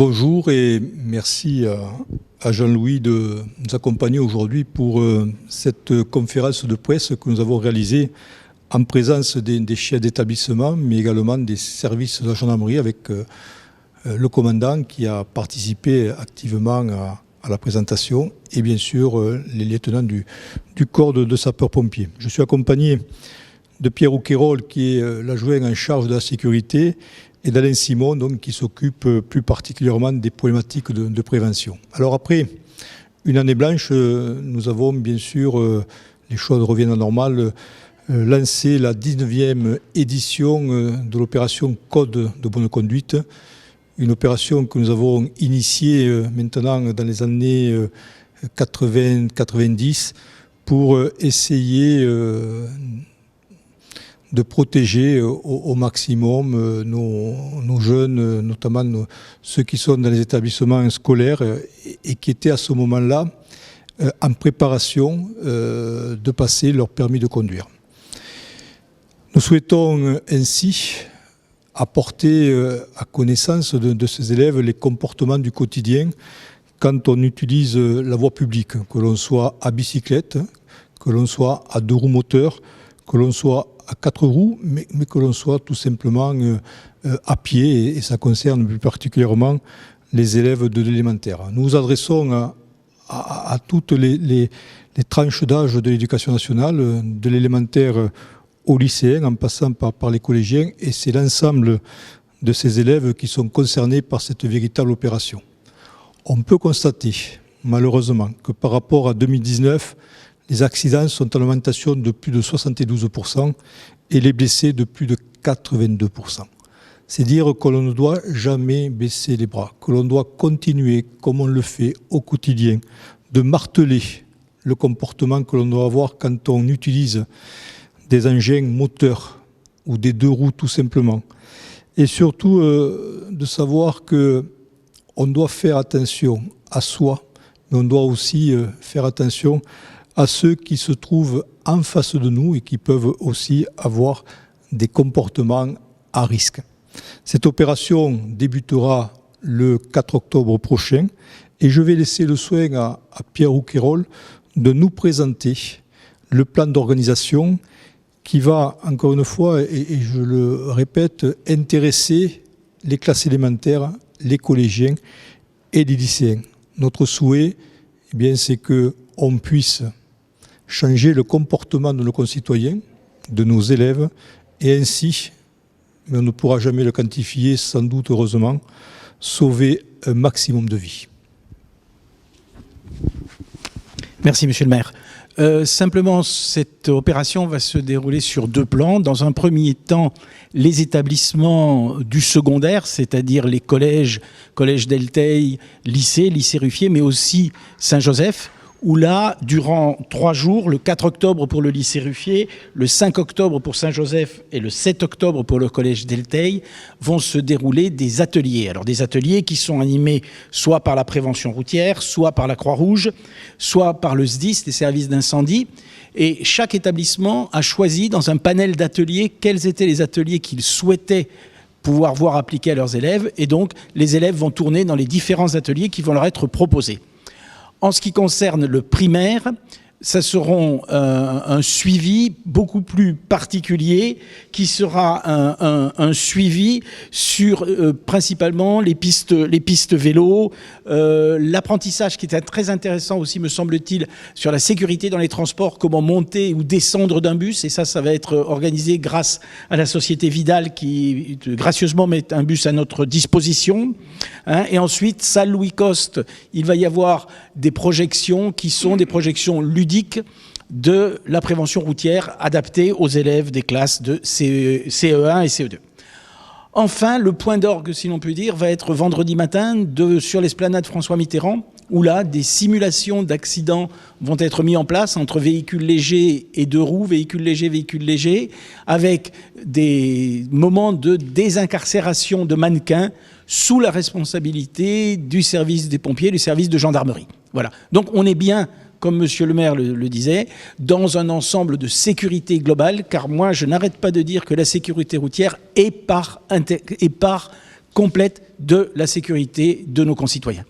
Bonjour et merci à Jean-Louis de nous accompagner aujourd'hui pour cette conférence de presse que nous avons réalisée en présence des chefs d'établissement, mais également des services de la gendarmerie avec le commandant qui a participé activement à la présentation et bien sûr les lieutenants du corps de sapeurs-pompiers. Je suis accompagné de Pierre Rouquayrol qui est l'adjoint en charge de la sécurité et d'Alain Simon donc, qui s'occupe plus particulièrement des problématiques de prévention. Alors après une année blanche, nous avons bien sûr, les choses reviennent à normal, lancé la 19e édition de l'opération Code de bonne conduite, une opération que nous avons initiée maintenant dans les années 80-90 pour essayer de protéger au maximum nos jeunes, notamment ceux qui sont dans les établissements scolaires et qui étaient à ce moment-là en préparation de passer leur permis de conduire. Nous souhaitons ainsi apporter à connaissance de ces élèves les comportements du quotidien quand on utilise la voie publique, que l'on soit à bicyclette, que l'on soit à 2 roues moteurs, que l'on soit à 4 roues, mais que l'on soit tout simplement à pied, et ça concerne plus particulièrement les élèves de l'élémentaire. Nous nous adressons à toutes les tranches d'âge de l'éducation nationale, de l'élémentaire aux lycéens, en passant par les collégiens, et c'est l'ensemble de ces élèves qui sont concernés par cette véritable opération. On peut constater, malheureusement, que par rapport à 2019, les accidents sont en augmentation de plus de 72% et les blessés de plus de 82%. C'est dire que l'on ne doit jamais baisser les bras, que l'on doit continuer, comme on le fait au quotidien, de marteler le comportement que l'on doit avoir quand on utilise des engins moteurs ou des 2 roues tout simplement. Et surtout de savoir qu'on doit faire attention à soi, mais on doit aussi faire attention à ceux qui se trouvent en face de nous et qui peuvent aussi avoir des comportements à risque. Cette opération débutera le 4 octobre prochain et je vais laisser le soin à Pierre Rouquayrol de nous présenter le plan d'organisation qui va, encore une fois, et je le répète, intéresser les classes élémentaires, les collégiens et les lycéens. Notre souhait, eh bien, c'est qu'on puisse changer le comportement de nos concitoyens, de nos élèves, et ainsi, mais on ne pourra jamais le quantifier, sans doute heureusement, sauver un maximum de vies. Merci, monsieur le maire. Simplement, cette opération va se dérouler sur 2 plans. Dans un premier temps, les établissements du secondaire, c'est-à-dire les collèges d'Elteil, lycée Ruffier, mais aussi Saint-Joseph, où là, durant 3 jours, le 4 octobre pour le lycée Ruffier, le 5 octobre pour Saint-Joseph et le 7 octobre pour le collège d'Elteil, vont se dérouler des ateliers. Alors des ateliers qui sont animés soit par la prévention routière, soit par la Croix-Rouge, soit par le SDIS, les services d'incendie. Et chaque établissement a choisi dans un panel d'ateliers quels étaient les ateliers qu'il souhaitait pouvoir voir appliqués à leurs élèves. Et donc, les élèves vont tourner dans les différents ateliers qui vont leur être proposés. En ce qui concerne le primaire, ça sera un suivi beaucoup plus particulier qui sera un suivi sur principalement les pistes vélo, l'apprentissage qui était très intéressant aussi me semble-t-il sur la sécurité dans les transports, comment monter ou descendre d'un bus, et ça va être organisé grâce à la société Vidal qui gracieusement met un bus à notre disposition. Et ensuite, salle Louis Coste, il va y avoir des projections qui sont des projections ludiques de la prévention routière adaptée aux élèves des classes de CE1 et CE2. Enfin, le point d'orgue, si l'on peut dire, va être vendredi matin sur l'esplanade François Mitterrand, où là, des simulations d'accidents vont être mis en place entre véhicules légers et 2 roues, véhicules légers, avec des moments de désincarcération de mannequins sous la responsabilité du service des pompiers, du service de gendarmerie. Voilà. Donc on est bien, comme monsieur le maire le disait, dans un ensemble de sécurité globale, car moi je n'arrête pas de dire que la sécurité routière est par complète de la sécurité de nos concitoyens.